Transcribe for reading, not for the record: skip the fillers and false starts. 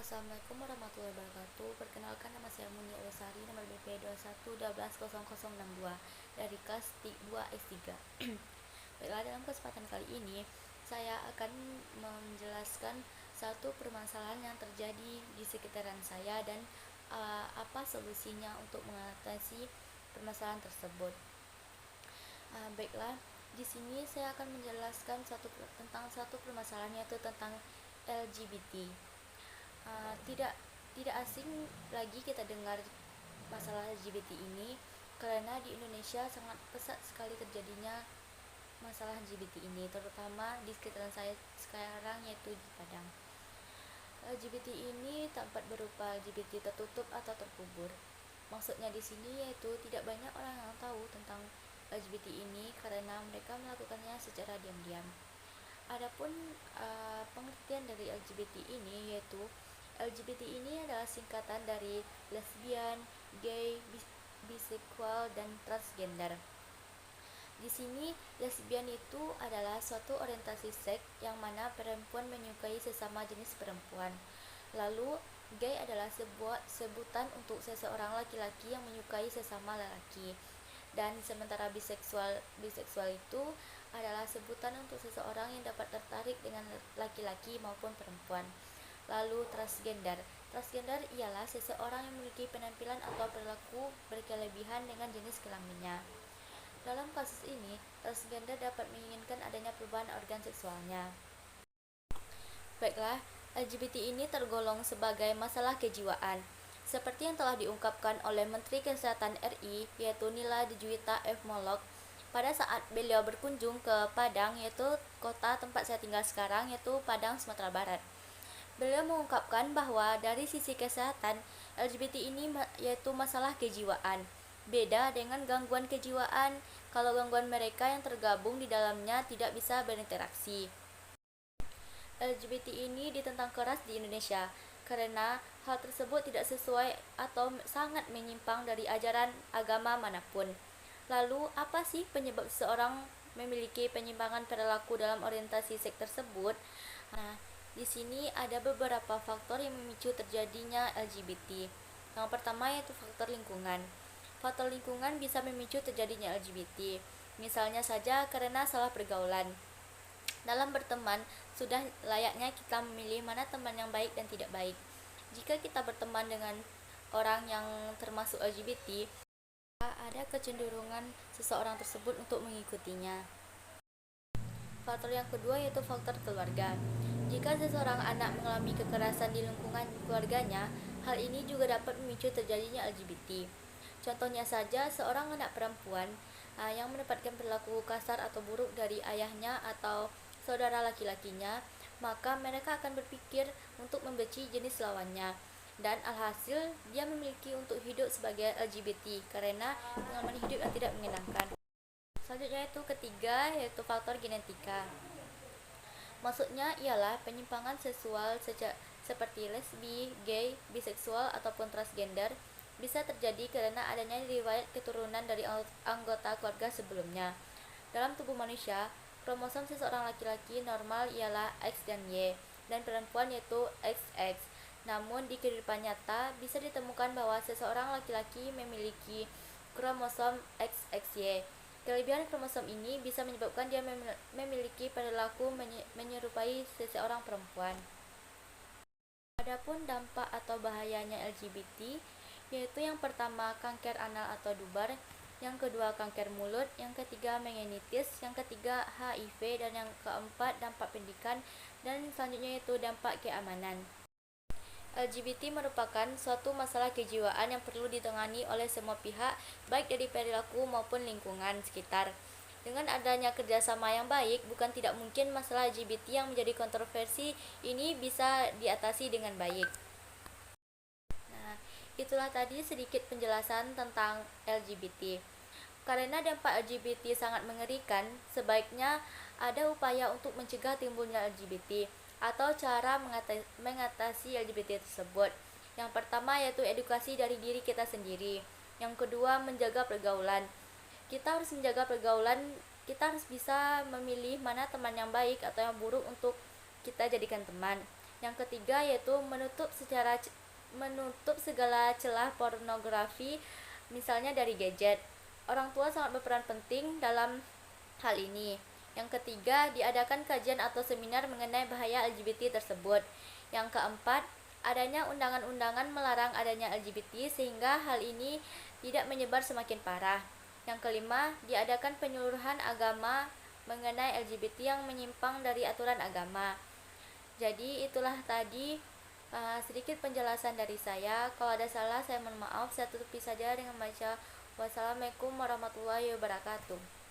Assalamualaikum warahmatullahi wabarakatuh. Perkenalkan, nama saya Munia Lestari, nomor BP 21120062 dari kelas 2 S3. Baiklah, dalam kesempatan kali ini saya akan menjelaskan satu permasalahan yang terjadi di sekitaran saya dan apa solusinya untuk mengatasi permasalahan tersebut. Baiklah, di sini saya akan menjelaskan tentang satu permasalahan, yaitu tentang LGBT. Tidak asing lagi kita dengar masalah LGBT ini, karena di Indonesia sangat pesat sekali terjadinya masalah LGBT ini, terutama di sekitaran saya sekarang, yaitu di Padang. LGBT ini tampak berupa LGBT tertutup atau terkubur. Maksudnya di sini yaitu tidak banyak orang yang tahu tentang LGBT ini karena mereka melakukannya secara diam-diam. Adapun pengertian dari LGBT ini, yaitu LGBT ini adalah singkatan dari lesbian, gay, biseksual, dan transgender. Di sini, lesbian itu adalah suatu orientasi seks yang mana perempuan menyukai sesama jenis perempuan. Lalu, gay adalah sebuah sebutan untuk seseorang laki-laki yang menyukai sesama lelaki. Dan sementara biseksual itu adalah sebutan untuk seseorang yang dapat tertarik dengan laki-laki maupun perempuan. Lalu transgender ialah seseorang yang memiliki penampilan atau perilaku berkelebihan dengan jenis kelaminnya. Dalam kasus ini, transgender dapat menginginkan adanya perubahan organ seksualnya. Baiklah, LGBT ini tergolong sebagai masalah kejiwaan, seperti yang telah diungkapkan oleh Menteri Kesehatan RI, yaitu Nila Dejuwita F. Molok, pada saat beliau berkunjung ke Padang, yaitu kota tempat saya tinggal sekarang, yaitu Padang, Sumatera Barat. Beliau mengungkapkan bahwa dari sisi kesehatan, LGBT ini yaitu masalah kejiwaan. Beda dengan gangguan kejiwaan, kalau gangguan mereka yang tergabung di dalamnya tidak bisa berinteraksi. LGBT ini ditentang keras di Indonesia karena hal tersebut tidak sesuai atau sangat menyimpang dari ajaran agama manapun. Lalu, apa sih penyebab seseorang memiliki penyimpangan perilaku dalam orientasi seks tersebut? Nah, di sini ada beberapa faktor yang memicu terjadinya LGBT. Yang pertama yaitu faktor lingkungan. Faktor lingkungan bisa memicu terjadinya LGBT. Misalnya saja karena salah pergaulan. Dalam berteman, sudah layaknya kita memilih mana teman yang baik dan tidak baik. Jika kita berteman dengan orang yang termasuk LGBT, ada kecenderungan seseorang tersebut untuk mengikutinya. Faktor yang kedua yaitu faktor keluarga. Jika seseorang anak mengalami kekerasan di lingkungan keluarganya, hal ini juga dapat memicu terjadinya LGBT. Contohnya saja, seorang anak perempuan yang mendapatkan perilaku kasar atau buruk dari ayahnya atau saudara laki-lakinya, maka mereka akan berpikir untuk membenci jenis lawannya. Dan alhasil, dia memiliki untuk hidup sebagai LGBT karena pengalaman hidup yang tidak menyenangkan. Selanjutnya itu ketiga, yaitu faktor genetika. Maksudnya ialah penyimpangan seksual seperti lesbi, gay, biseksual, ataupun transgender bisa terjadi karena adanya riwayat keturunan dari anggota keluarga sebelumnya. Dalam tubuh manusia, kromosom seseorang laki-laki normal ialah X dan Y, dan perempuan yaitu XX. Namun di kehidupan nyata bisa ditemukan bahwa seseorang laki-laki memiliki kromosom XXY. Kelebihan kromosom ini bisa menyebabkan dia memiliki perilaku menyerupai seseorang perempuan. Adapun dampak atau bahayanya LGBT, yaitu yang pertama kanker anal atau dubar, yang kedua kanker mulut, yang ketiga meningitis, yang ketiga HIV, dan yang keempat dampak pendidikan, dan selanjutnya yaitu dampak keamanan. LGBT merupakan suatu masalah kejiwaan yang perlu ditangani oleh semua pihak, baik dari perilaku maupun lingkungan sekitar. Dengan adanya kerjasama yang baik, bukan tidak mungkin masalah LGBT yang menjadi kontroversi ini bisa diatasi dengan baik. Nah, itulah tadi sedikit penjelasan tentang LGBT. Karena dampak LGBT sangat mengerikan, sebaiknya ada upaya untuk mencegah timbulnya LGBT atau cara mengatasi LGBT tersebut. Yang pertama yaitu edukasi dari diri kita sendiri. Yang kedua, menjaga pergaulan. Kita harus menjaga pergaulan, kita harus bisa memilih mana teman yang baik atau yang buruk untuk kita jadikan teman. Yang ketiga yaitu menutup segala celah pornografi, misalnya dari gadget. Orang tua sangat berperan penting dalam hal ini. Yang ketiga, diadakan kajian atau seminar mengenai bahaya LGBT tersebut. Yang keempat, adanya undangan-undangan melarang adanya LGBT sehingga hal ini tidak menyebar semakin parah. Yang kelima, diadakan penyuluhan agama mengenai LGBT yang menyimpang dari aturan agama. Jadi itulah tadi sedikit penjelasan dari saya. Kalau ada salah saya mohon maaf. Saya tutupi saja dengan baca wassalamualaikum warahmatullahi wabarakatuh.